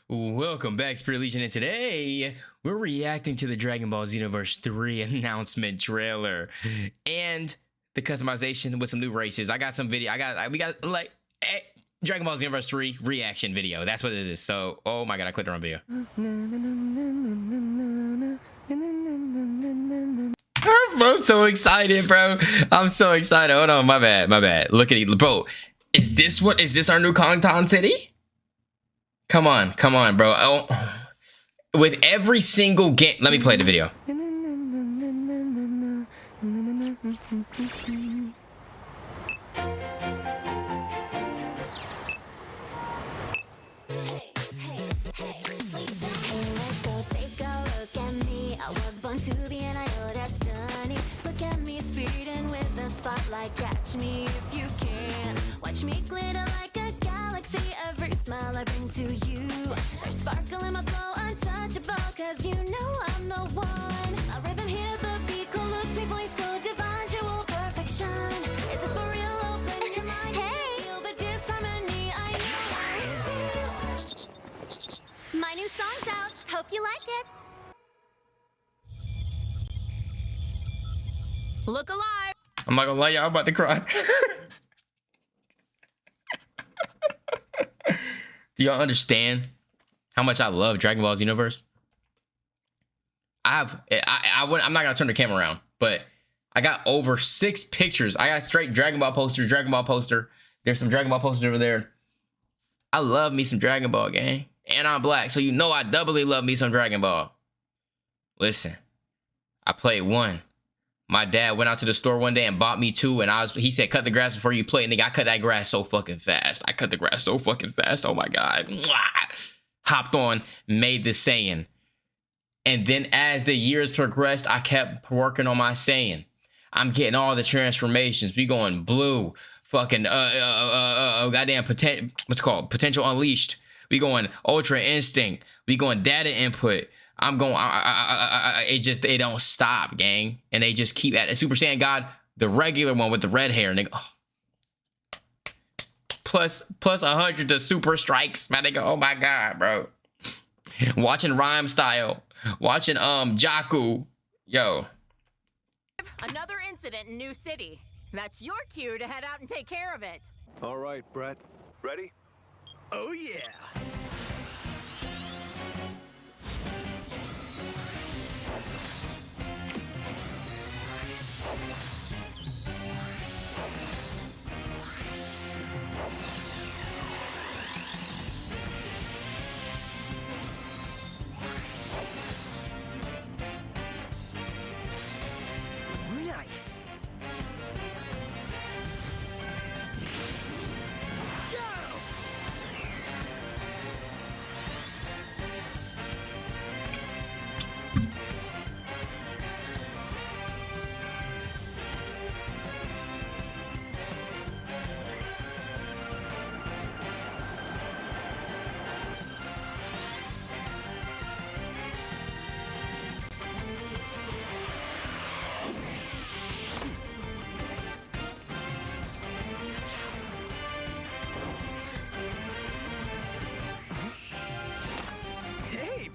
Welcome back, Spirit Legion, and today we're reacting to the Dragon Ball Xenoverse 3 announcement trailer and the customization with some new races. I got some video. We got Dragon Ball Xenoverse 3 reaction video. That's what it is. So, oh my god, I clicked the wrong video. I'm so excited, bro. I'm so excited. Hold on, my bad. Look at it, bro. Is this our new Kongtan City? Come on, bro. Oh, with every single game, let me play the video. Catch me if you can. Watch me glitter like a galaxy. Every smile I bring to you. There's sparkle in my flow, untouchable. Cause you know I'm the one. A rhythm here, the beat, cool looks, me voice so divine. Jewel perfection. Is this for real? Open your mind. Hey, feel the disharmony. I know how it feels. My new song's out. Hope you like it. Look alive. I'm not gonna lie, y'all, I'm about to cry. Do y'all understand how much I love Dragon Ball Xenoverse? I'm not gonna turn the camera around, but I got over 6 pictures. I got straight Dragon Ball poster. There's some Dragon Ball posters over there. I love me some Dragon Ball, gang. And I'm black, so you know I doubly love me some Dragon Ball. Listen, I played 1. My dad went out to the store one day and bought me 2, and he said, cut the grass before you play. Nigga, I cut that grass so fucking fast. Oh my God. Mwah! Hopped on, made the Saiyan. And then as the years progressed, I kept working on my Saiyan. I'm getting all the transformations. We going blue, fucking, goddamn, what's it called? Potential Unleashed. We going Ultra Instinct. We going data input. I'm going, it don't stop, gang. And they just keep at it. Super Saiyan God, the regular one with the red hair, nigga. Oh. Plus 100 to super strikes, my nigga. Oh my God, bro. Watching Rhyme Style. Watching, Jakku. Yo. Another incident in New City. That's your cue to head out and take care of it. All right, Brett. Ready? Oh, yeah. Nice.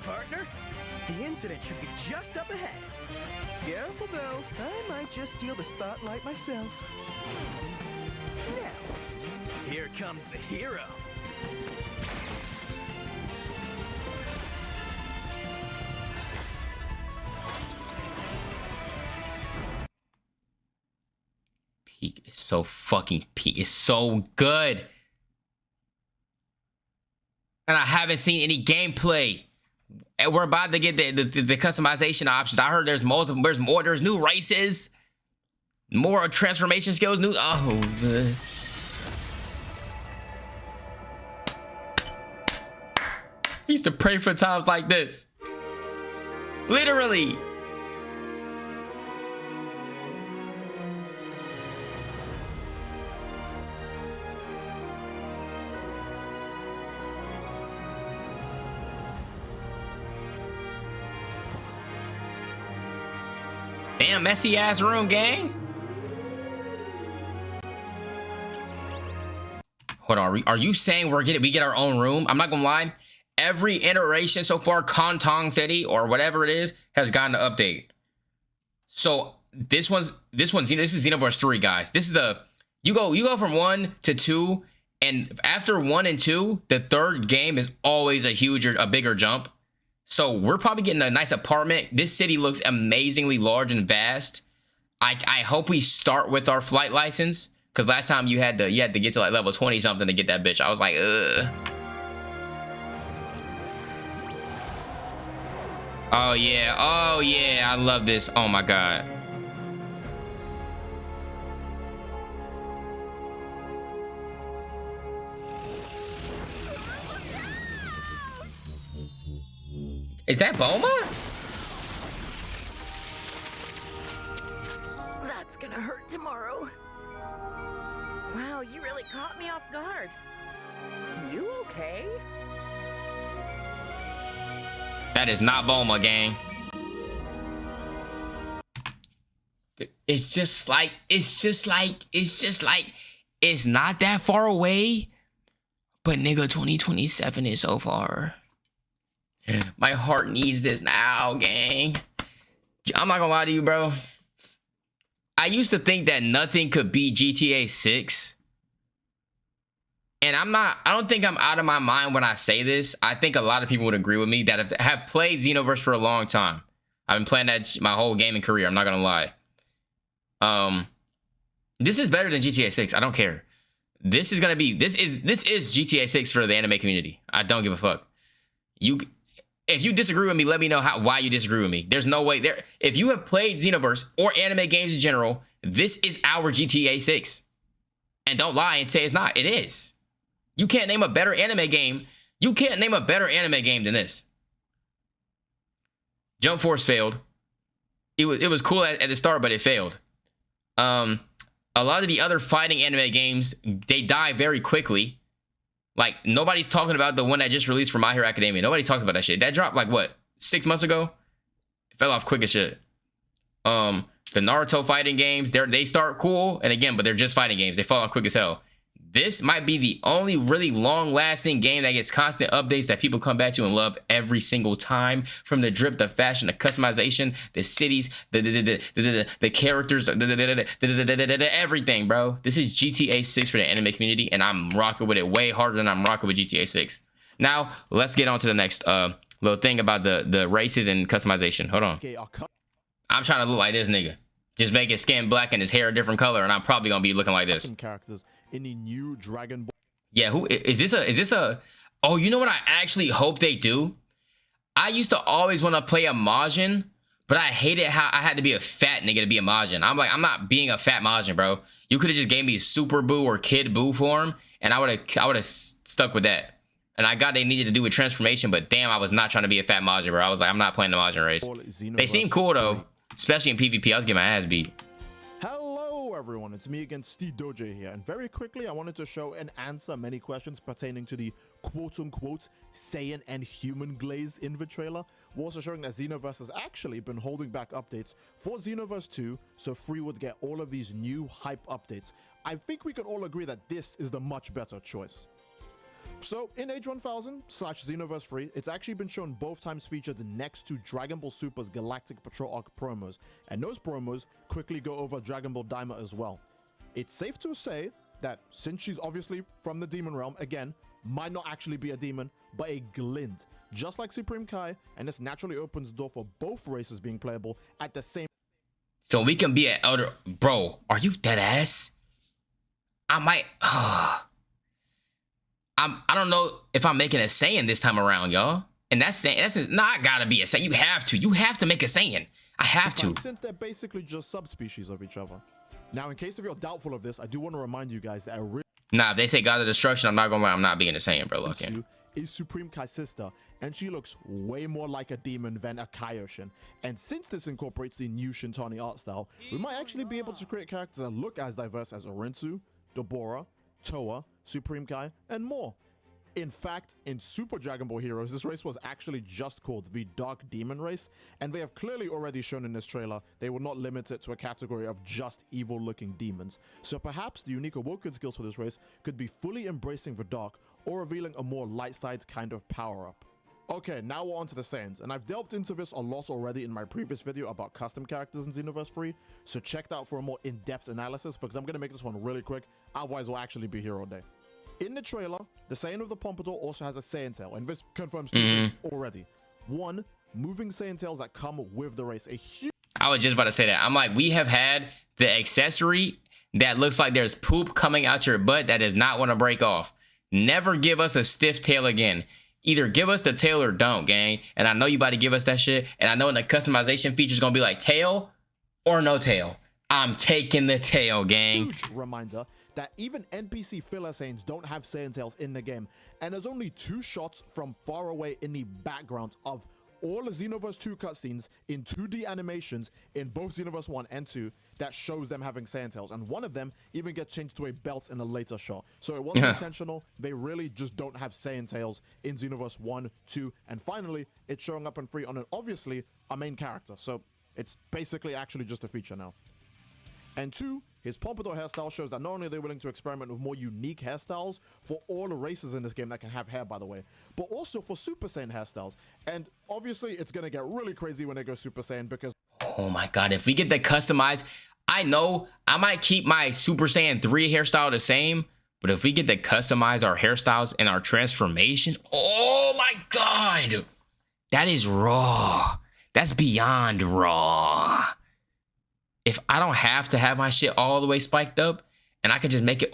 Partner, the incident should be just up ahead. Careful though, I might just steal the spotlight myself. Now, here comes the hero. Peak is so fucking peak. It's so good. And I haven't seen any gameplay. And we're about to get the customization options. I heard there's multiple, there's new races, more transformation skills, new. Oh, I used to pray for times like this. Literally. Damn, messy ass room, gang. Hold on, are you saying we get our own room? I'm not gonna lie. every iteration so far, Kontong City or whatever it is, has gotten an update. So this is Xenoverse 3, guys. This is you go from 1 to 2, and after 1 and 2, the third game is always a bigger jump. So we're probably getting a nice apartment. This city looks amazingly large and vast. I hope we start with our flight license, because last time you had to get to like level 20 something to get that bitch. I was like, ugh. Oh yeah, I love this. Oh my god. Is that Bulma? That's gonna hurt tomorrow. Wow, you really caught me off guard. You okay? That is not Bulma, gang. It's just like it's not that far away, but nigga, 2027 is so far. My heart needs this now, gang. I'm not gonna lie to you, bro. I used to think that nothing could beat GTA 6. And I don't think I'm out of my mind when I say this. I think a lot of people would agree with me that have played Xenoverse for a long time. I've been playing that my whole gaming career. I'm not gonna lie. This is better than GTA 6. I don't care. This is GTA 6 for the anime community. I don't give a fuck. If you disagree with me, let me know why you disagree with me. There's no way there. If you have played Xenoverse or anime games in general, this is our GTA 6. And don't lie and say it's not. It is. You can't name a better anime game. You can't name a better anime game than this. Jump Force failed. It was cool at the start, but it failed. A lot of the other fighting anime games, they die very quickly. Like, nobody's talking about the one that just released from My Hero Academia. Nobody talks about that shit. That dropped, like, what, 6 months ago? It fell off quick as shit. The Naruto fighting games, they start cool, and again, but they're just fighting games. They fall off quick as hell. This might be the only really long-lasting game that gets constant updates that people come back to and love every single time. From the drip, the fashion, the customization, the cities, the characters, everything, bro. This is GTA 6 for the anime community, and I'm rocking with it way harder than I'm rocking with GTA 6. Now, let's get on to the next little thing about the races and customization. Hold on. I'm trying to look like this nigga. Just make his skin black and his hair a different color, and I'm probably gonna be looking like this. Characters in the new Dragon Ball. Yeah, who is this a oh, you know what I actually hope they do? I used to always want to play a Majin, but I hated how I had to be a fat nigga to be a Majin. I'm like, I'm not being a fat Majin, bro. You could have just gave me Super Boo or Kid Boo form, and I would have stuck with that. And I got they needed to do with transformation, but damn, I was not trying to be a fat Majin, bro. I was like, I'm not playing the Majin race. They seem cool though, especially in PvP. I was getting my ass beat. Hello everyone, it's me again, Steve Doja here, and very quickly I wanted to show and answer many questions pertaining to the quote-unquote Saiyan and human glaze in the trailer. We're also showing that Xenoverse has actually been holding back updates for Xenoverse 2, so 3 would get all of these new hype updates. I think we can all agree that this is the much better choice. So, in Age 1000/Xenoverse 3, it's actually been shown both times featured next to Dragon Ball Super's Galactic Patrol Arc promos, and those promos quickly go over Dragon Ball Daima as well. It's safe to say that since she's obviously from the demon realm, again, might not actually be a demon, but a glint, just like Supreme Kai, and this naturally opens the door for both races being playable at the same. So we can be an elder, bro. Are you dead ass? I might. I don't know if I'm making a Saiyan this time around, y'all. And that's not gotta be a Saiyan. You have to make a Saiyan. I have to. Since they're basically just subspecies of each other. Now, in case if you're doubtful of this, I do want to remind you guys that nah, if they say God of Destruction, I'm not gonna lie, I'm not being a Saiyan, bro. Look, is Supreme Kai's sister, and she looks way more like a demon than a Kaioshin. And since this incorporates the new Shintani art style, we might actually be able to create characters that look as diverse as Orensu, Deborah, Toa, Supreme Kai, and more. In fact, in Super Dragon Ball Heroes, this race was actually just called the Dark Demon Race, and they have clearly already shown in this trailer they will not limit it to a category of just evil-looking demons. So perhaps the unique awoken skills for this race could be fully embracing the dark or revealing a more light side kind of power-up. Okay, now we're on to the Saiyans, and I've delved into this a lot already in my previous video about custom characters in Xenoverse 3, so check that out for a more in-depth analysis, because I'm going to make this one really quick, otherwise we'll actually be here all day. In the trailer, the Saiyan of the Pompadour also has a Saiyan tail, and this confirms two things already. One, moving Saiyan tails that come with the race. I was just about to say that. I'm like, we have had the accessory that looks like there's poop coming out your butt that does not want to break off. Never give us a stiff tail again. Either give us the tail or don't, gang. And I know you about to give us that shit. And I know in the customization feature is going to be like tail or no tail. I'm taking the tail, gang. Huge reminder that even NPC filler Saiyans don't have Saiyan tails in the game. And there's only 2 shots from far away in the background of all the Xenoverse 2 cutscenes in 2D animations in both Xenoverse 1 and 2 that shows them having Saiyan tails, and one of them even gets changed to a belt in a later shot. So it wasn't intentional. They really just don't have Saiyan tails in Xenoverse 1, 2, and finally it's showing up in 3 on obviously a main character. So it's basically actually just a feature now. And 2, his Pompadour hairstyle shows that not only are they willing to experiment with more unique hairstyles for all the races in this game that can have hair, by the way, but also for Super Saiyan hairstyles. And obviously, it's going to get really crazy when they go Super Saiyan because... Oh my god, if we get the customized... I know I might keep my Super Saiyan 3 hairstyle the same, but if we get to customize our hairstyles and our transformations... Oh my god! That is raw. That's beyond raw. If I don't have to have my shit all the way spiked up and I can just make it,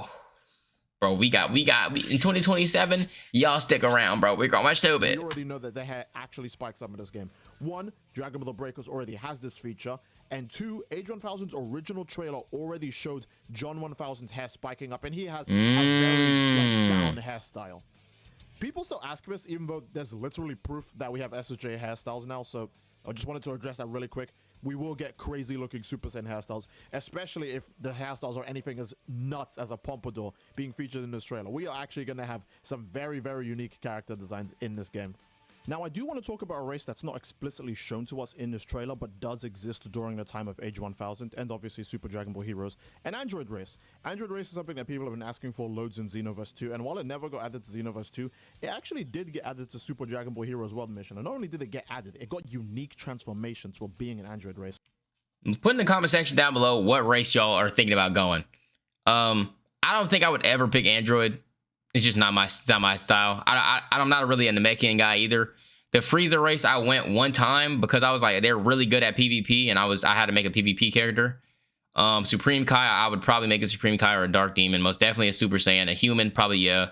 bro, we in 2027, y'all stick around, bro. We're going stupid. You already know that they had actually spiked some in this game. 1, Dragon Ball Breakers already has this feature, and 2, Age 1000's original trailer already showed John 1000's hair spiking up, and he has a very down hairstyle. People still ask this, even though there's literally proof that we have SSJ hairstyles now, so I just wanted to address that really quick. We will get crazy looking Super Saiyan hairstyles, especially if the hairstyles are anything as nuts as a Pompadour being featured in this trailer. We are actually going to have some very, very unique character designs in this game. Now, I do want to talk about a race that's not explicitly shown to us in this trailer, but does exist during the time of Age 1000 and obviously Super Dragon Ball Heroes, an Android race. Android race is something that people have been asking for loads in Xenoverse 2, and while it never got added to Xenoverse 2, it actually did get added to Super Dragon Ball Heroes World Mission. And not only did it get added, it got unique transformations for being an Android race. Put in the comment section down below what race y'all are thinking about going. I don't think I would ever pick Android. It's just not my style. I'm not really a Namekian guy either. The Frieza race, I went one time because I was like, they're really good at PvP, and I had to make a PvP character. Supreme Kai, I would probably make a Supreme Kai or a Dark Demon. Most definitely a Super Saiyan. A human, probably, yeah.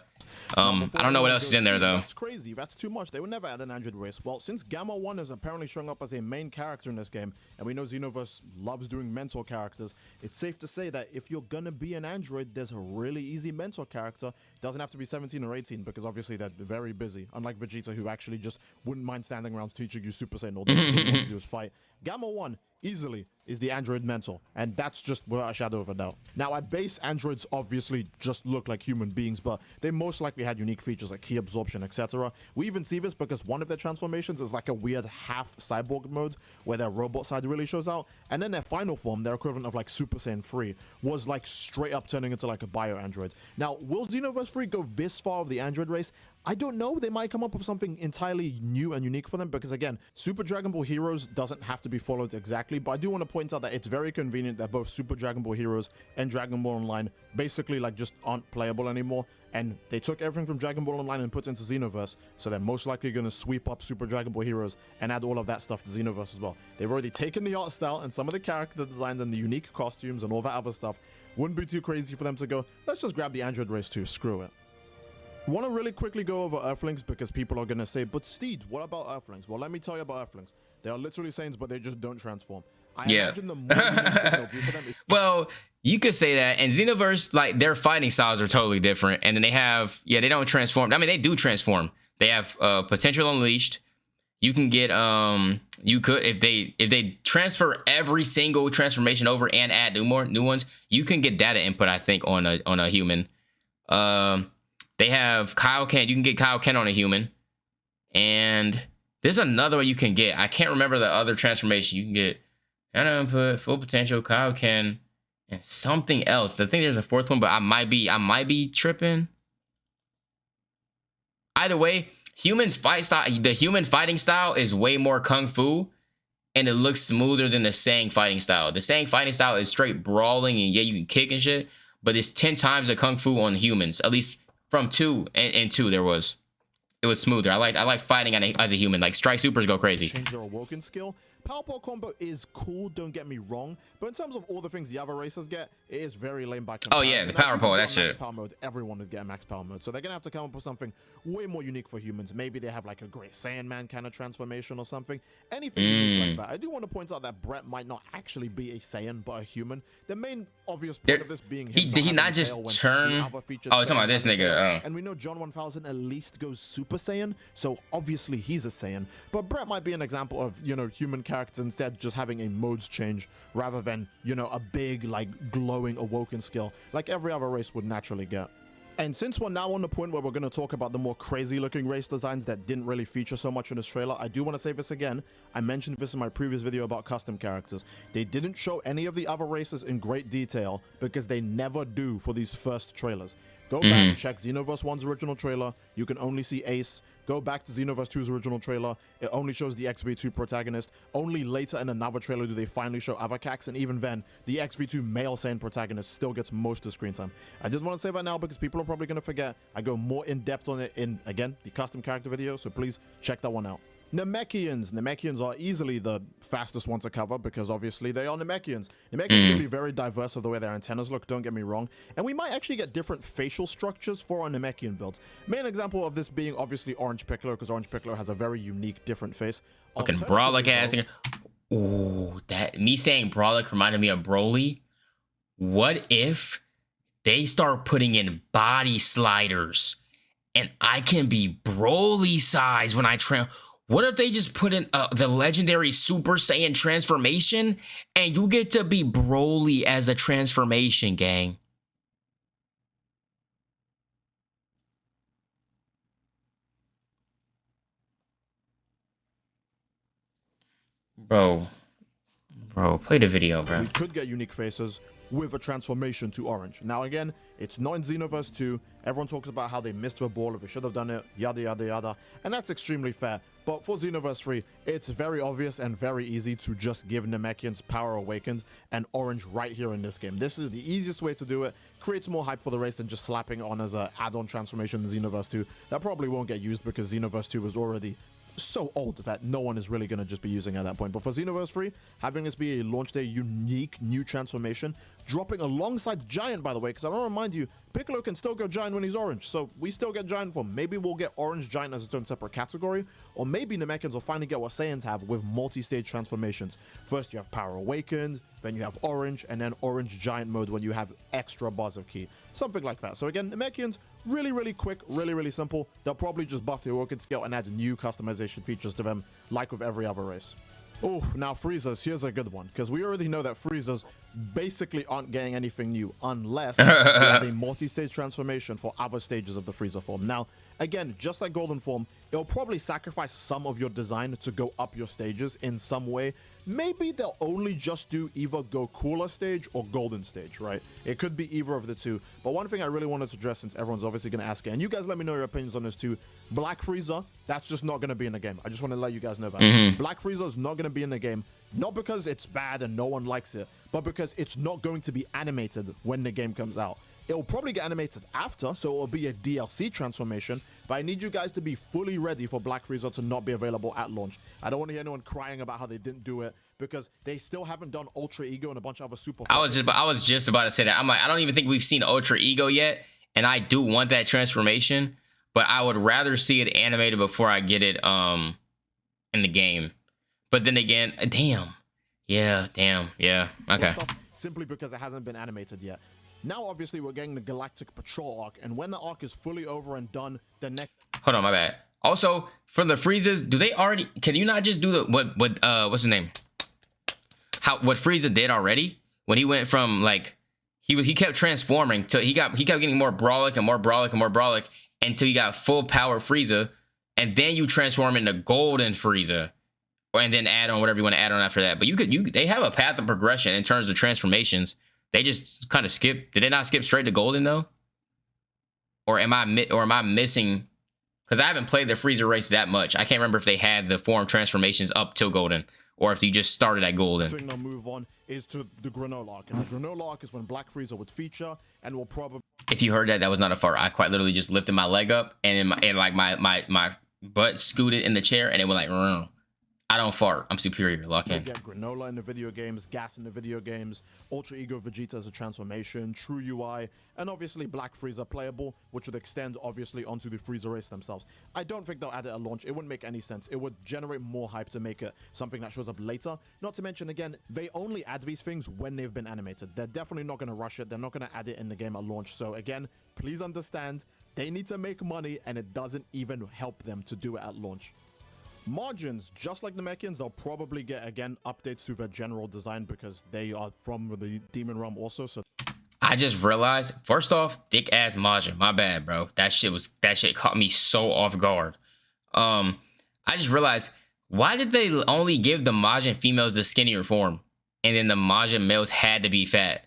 I don't know what else is in there, though. That's crazy. That's too much. They would never add an Android race. Well, since Gamma 1 is apparently showing up as a main character in this game, and we know Xenoverse loves doing mentor characters, it's safe to say that if you're gonna be an Android, there's a really easy mentor character. It doesn't have to be 17 or 18, because obviously they're very busy. Unlike Vegeta, who actually just wouldn't mind standing around teaching you Super Saiyan. All they want to do is fight. Gamma 1 easily is the Android mentor, and that's just without a shadow of a doubt. Now, at base, androids obviously just look like human beings, but they most likely had unique features like ki absorption, etc. We even see this because one of their transformations is like a weird half cyborg mode where their robot side really shows out, and then their final form, their equivalent of like Super Saiyan 3, was like straight up turning into like a bio android. Now, will Xenoverse 3 go this far of the android race? I don't know. They might come up with something entirely new and unique for them, because again, Super Dragon Ball Heroes doesn't have to be followed exactly, but I do want to point out that it's very convenient that both Super Dragon Ball Heroes and Dragon Ball Online basically like just aren't playable anymore, and they took everything from Dragon Ball Online and put it into Xenoverse, so they're most likely going to sweep up Super Dragon Ball Heroes and add all of that stuff to Xenoverse as well. They've already taken the art style and some of the character designs and the unique costumes and all that other stuff. Wouldn't be too crazy for them to go, let's just grab the Android race too, screw it. Want to really quickly go over Earthlings, because people are going to say, but Steed, what about Earthlings? Well, let me tell you about Earthlings. They are literally Saiyans, but they just don't transform. I imagine the more they'll do for them is Well, you could say that. And Xenoverse, like, their fighting styles are totally different. And then they have, yeah, they don't transform. I mean, they do transform. They have potential unleashed. You can get, you could, if they transfer every single transformation over and add new ones, you can get data input, I think, on a human. They have Kaioken. You can get Kaioken on a human. And there's another one you can get. I can't remember the other transformation. You can get input, full potential, Kaioken, and something else. I think there's a fourth one, but I might be tripping. Either way, Humans fight style, the human fighting style is way more kung fu, and it looks smoother than the Sang fighting style. The Sang fighting style is straight brawling, and yeah, you can kick and shit, but it's 10 times the kung fu on humans. At least from 2 and 2 there was. It was smoother. I like fighting as a human. Like strike supers go crazy. Change their awoken skill. Power pole combo is cool, don't get me wrong, but in terms of all the things the other racers get, it is very lame by comparison. Oh yeah, the power pole, that shit. Power mode, everyone would get a max power mode, so they're gonna have to come up with something way more unique for humans. Maybe they have like a Great Saiyan Man kind of transformation or something. Anything unique like that. I do want to point out that Brett might not actually be a Saiyan, but a human. The main obvious point of this being him did he not just turn? Oh, it's talking about this nigga. And we know John 1000 at least goes Super Saiyan, so obviously he's a Saiyan. But Brett might be an example of, you know, human characters instead just having a modes change rather than, you know, a big like glowing awoken skill like every other race would naturally get. And since we're now on the point where we're going to talk about the more crazy looking race designs that didn't really feature so much in this trailer, I do want to say this again. I mentioned this in my previous video about custom characters. They didn't show any of the other races in great detail because they never do for these first trailers. Go back and check Xenoverse 1's original trailer. You can only see Ace. Go back to Xenoverse 2's original trailer. It only shows the XV2 protagonist. Only later in another trailer do they finally show Avakax, and even then, the XV2 male Saiyan protagonist still gets most of the screen time. I did want to say that now because people are probably going to forget. I go more in depth on it in, again, the custom character video, so please check that one out. Namekians. Namekians are easily the fastest one to cover because obviously they are Namekians. Namekians can be very diverse of the way their antennas look, don't get me wrong. And we might actually get different facial structures for our Namekian builds. Main example of this being obviously Orange Piccolo, because Orange Piccolo has a very unique, different face. Fucking Brolic ass. Ooh, that me saying Brolic reminded me of Broly. What if they start putting in body sliders and I can be Broly size when I What if they just put in the legendary Super Saiyan transformation and you get to be Broly as a transformation, gang? Bro, play the video, bro. We could get unique faces with a transformation to orange. Now again, it's not in Xenoverse 2. Everyone talks about how they missed the ball, if they should have done it, yada yada yada, and that's extremely fair. But for Xenoverse 3, it's very obvious and very easy to just give Namekians Power Awakened and orange right here in this game. This is the easiest way to do it. Creates more hype for the race than just slapping it on as an add-on transformation in Xenoverse 2. That probably won't get used because Xenoverse 2 was already so old that no one is really going to just be using at that point. But for Xenoverse 3, having this be a launch day unique new transformation, dropping alongside Giant, by the way, because I want to remind you, Piccolo can still go Giant when he's orange, so we still get Giant form. Maybe we'll get Orange Giant as its own separate category, or maybe Namekians will finally get what Saiyans have with multi-stage transformations. First you have Power Awakened, then you have Orange, and then Orange Giant mode when you have extra bars of ki. Something like that. So again, Namekians, really, really quick, really, really simple. They'll probably just buff the Awoken skill and add new customization features to them, like with every other race. Oh, now Freezers, here's a good one, because we already know that Freezers basically aren't getting anything new unless they have a multi-stage transformation for other stages of the Freezer form. Now, again, just like Golden Form, it'll probably sacrifice some of your design to go up your stages in some way. Maybe they'll only just do either go Cooler stage or Golden stage, right? It could be either of the two. But one thing I really wanted to address, since everyone's obviously going to ask it, and you guys let me know your opinions on this too. Black Frieza, that's just not going to be in the game. I just want to let you guys know that. Black Frieza is not going to be in the game, not because it's bad and no one likes it, but because it's not going to be animated when the game comes out. It'll probably get animated after, so it'll be a DLC transformation, but I need you guys to be fully ready for Black Frieza to not be available at launch. I don't want to hear anyone crying about how they didn't do it, because they still haven't done Ultra Ego and a bunch of other super... I was just about to say that. I'm like, I don't even think we've seen Ultra Ego yet, and I do want that transformation, but I would rather see it animated before I get it in the game. But then again, damn. Yeah, okay. Simply because it hasn't been animated yet. Now, obviously, we're getting the Galactic Patrol arc, and when the arc is fully over and done, the next... Hold on, my bad. Also, for the Friezas, do they already... Can you not just do the... what's his name? What Frieza did already? When he went from, like... He kept transforming till he kept getting more Brolic and more Brolic and more Brolic until he got full power Frieza, and then you transform into Golden Frieza, and then add on whatever you want to add on after that. But they have a path of progression in terms of transformations. They just kind of skip. Did they not skip straight to Golden though? Or am I missing Because I haven't played the Freezer race that much. I can't remember if they had the form transformations up till Golden, or if you just started at Golden. Next thing they'll move on is to the Granola arc. And the Granola arc is when Black Frieza would feature and will probably... If you heard that, that was not a fart. I quite literally just lifted my leg up and my butt scooted in the chair and it went like, "Rrr." I don't fart. I'm superior. Lock You in. get Granola in the video games, Gas in the video games, Ultra Ego Vegeta as a transformation, True UI, and obviously Black Frieza playable, which would extend obviously onto the Frieza race themselves. I don't think they'll add it at launch. It wouldn't make any sense. It would generate more hype to make it something that shows up later. Not to mention, again, they only add these things when they've been animated. They're definitely not going to rush it. They're not going to add it in the game at launch. So again, please understand, they need to make money and it doesn't even help them to do it at launch. Margins, just like the Mechians, they'll probably get, again, updates to their general design because they are from the Demon Realm also. So I just realized, first off, thick ass Majin. My bad, bro. That shit caught me so off guard. I just realized, why did they only give the Majin females the skinnier form, and then the Majin males had to be fat?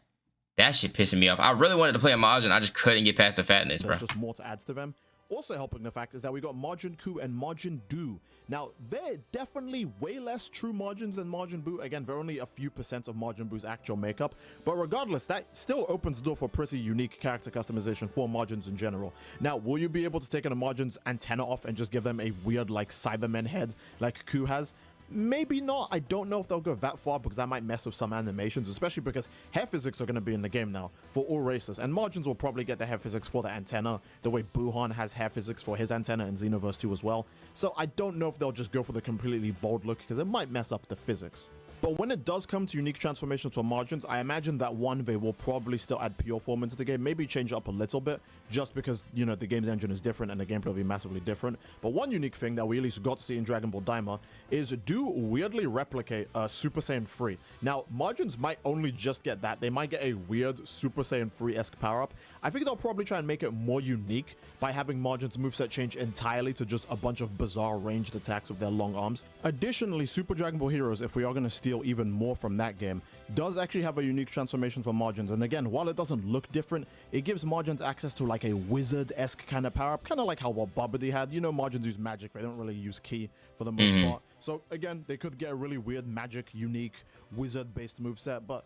That shit pissing me off. I really wanted to play a Majin, I just couldn't get past the fatness, bro. there's just more to add to them. Also helping the fact is that we got Majin Ku and Majin Du. Now, they're definitely way less true Majins than Majin Buu. Again, they're only a few % of Majin Buu's actual makeup. But regardless, that still opens the door for pretty unique character customization for Majins in general. Now, will you be able to take a Majin's antenna off and just give them a weird, like, Cybermen head like Ku has? Maybe not. I don't know if they'll go that far because that might mess with some animations, especially because hair physics are going to be in the game now for all races. And Margins will probably get the hair physics for the antenna, the way Buhan has hair physics for his antenna in Xenoverse 2 as well. So I don't know if they'll just go for the completely bold look because it might mess up the physics. But when it does come to unique transformations for Margins, I imagine that one, they will probably still add pure form into the game, maybe change it up a little bit, just because, you know, the game's engine is different and the gameplay will be massively different. But one unique thing that we at least got to see in Dragon Ball Daima is do weirdly replicate Super Saiyan 3. Now, Margins might only just get that. They might get a weird Super Saiyan 3-esque power-up. I think they'll probably try and make it more unique by having Margins' moveset change entirely to just a bunch of bizarre ranged attacks with their long arms. Additionally, Super Dragon Ball Heroes, if we are going to steal even more from that game, does actually have a unique transformation for Margins. And again, while it doesn't look different, it gives Margins access to like a wizard-esque kind of power-up, kind of like how what Babidi had. You know, Margins use magic, they don't really use ki for the most part. So again, they could get a really weird magic, unique, wizard-based moveset, but...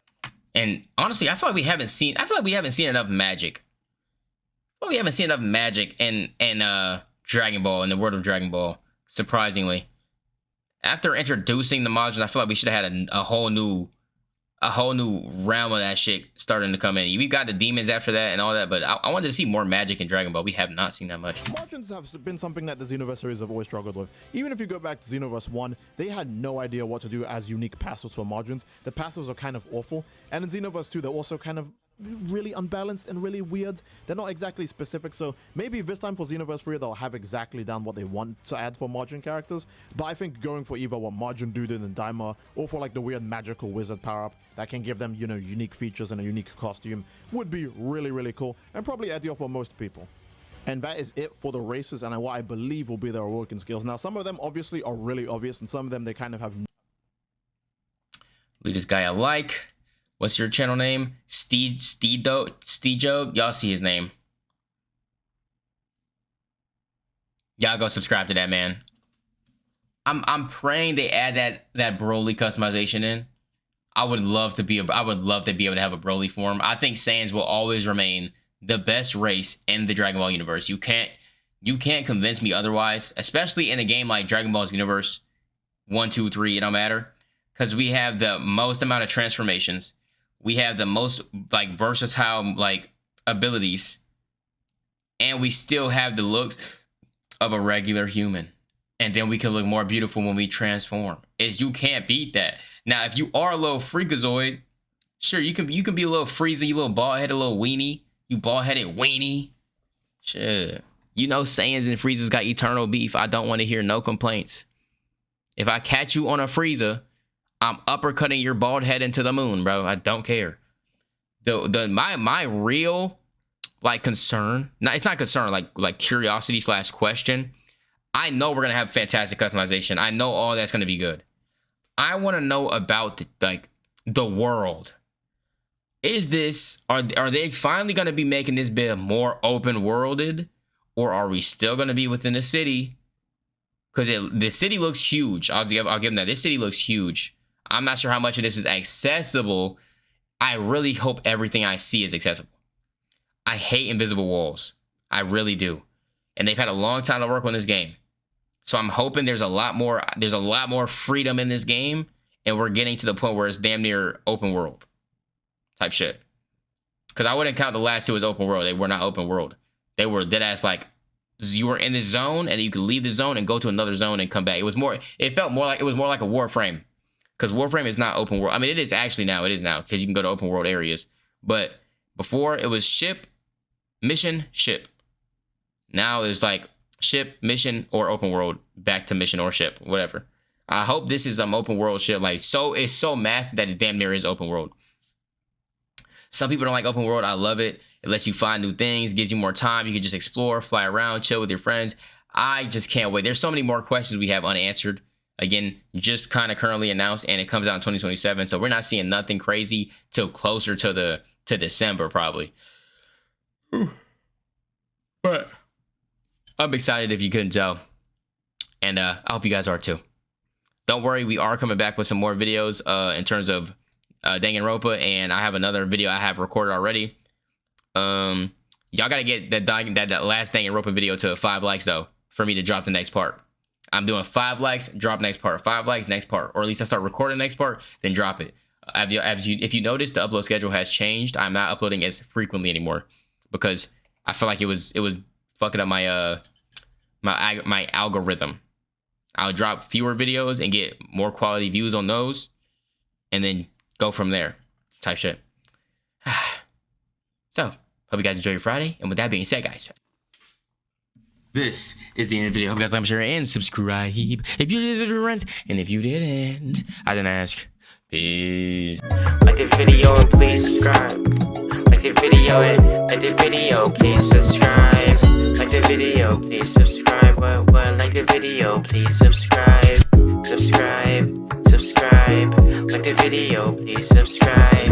And honestly, I feel like we haven't seen enough magic. Well, we haven't seen enough magic in Dragon Ball, in the world of Dragon Ball, surprisingly. After introducing the Majin, I feel like we should have had a whole new realm of that shit starting to come in. We got the demons after that and all that, but I wanted to see more magic in Dragon Ball. We have not seen that much. Margins have been something that the Xenoverse series have always struggled with. Even if you go back to Xenoverse 1, they had no idea what to do as unique passives for Margins. The passives are kind of awful. And in Xenoverse 2, they're also kind of really unbalanced and really weird. They're not exactly specific, so maybe this time for Xenoverse 3 they'll have exactly done what they want to add for Margin characters. But I think going for either what Margin did in Daima, or for like the weird magical wizard power-up that can give them, you know, unique features and a unique costume would be really, really cool, and probably ideal for most people. And that is it for the races and what I believe will be their working skills. Now, some of them obviously are really obvious, and some of them they kind of have... Lead this guy I like. What's your channel name? Steejo? Y'all see his name. Y'all go subscribe to that man. I'm praying they add that Broly customization in. I would love to be able to have a Broly form. I think Saiyans will always remain the best race in the Dragon Ball universe. You can't convince me otherwise, especially in a game like Dragon Ball Xenoverse 1, 2, 3, it don't matter. Because we have the most amount of transformations. We have the most like versatile like abilities, and we still have the looks of a regular human. And then we can look more beautiful when we transform. You can't beat that. Now, if you are a little freakazoid, sure, you can be a little Frieza, you little bald-headed little weenie, you bald-headed weenie. Sure, you know Saiyans and Friezas got eternal beef. I don't want to hear no complaints. If I catch you on a Frieza, I'm uppercutting your bald head into the moon, bro. I don't care. My real like concern, it's not concern, like curiosity / question. I know we're gonna have fantastic customization. I know all that's gonna be good. I want to know about the world. Are they finally gonna be making this bit more open worlded, or are we still going to be within the city? Because the city looks huge. I'll give them that. This city looks huge. I'm not sure how much of this is accessible. I really hope everything I see is accessible. I hate invisible walls. I really do. And they've had a long time to work on this game. So I'm hoping there's a lot more freedom in this game, and we're getting to the point where it's damn near open world type shit. Because I wouldn't count the last two as open world. They were not open world. They were dead ass, like, you were in this zone and you could leave the zone and go to another zone and come back. It felt more like a Warframe. Because Warframe is not open world. I mean, it is actually now. It is now, because you can go to open world areas. But before, it was ship, mission, ship. Now it's like ship, mission, or open world, back to mission or ship, whatever. I hope this is open world shit. Like, so it's so massive that it damn near is open world. Some people don't like open world. I love it. It lets you find new things, gives you more time. You can just explore, fly around, chill with your friends. I just can't wait. There's so many more questions we have unanswered. Again, just kind of currently announced, and it comes out in 2027. So we're not seeing nothing crazy till closer to December, probably. But I'm excited if you couldn't tell. And I hope you guys are too. Don't worry, we are coming back with some more videos in terms of Danganronpa, and I have another video I have recorded already. Y'all gotta get that last Danganronpa video to 5 likes though, for me to drop the next part. I'm doing 5 likes, drop next part, 5 likes, next part, or at least I start recording next part, then drop it. If you notice, the upload schedule has changed. I'm not uploading as frequently anymore because I feel like it was fucking up my my algorithm. I'll drop fewer videos and get more quality views on those, and then go from there, type shit. So, hope you guys enjoy your Friday. And with that being said, guys, this is the end of the video. Hope you guys like, share, and subscribe if you did it, friends. And if you didn't, I didn't ask. Peace. Like the video and please subscribe. Like the video and like the video, please subscribe. Like the video, please subscribe. What? Like the video, please subscribe. Subscribe. Like the video, please subscribe.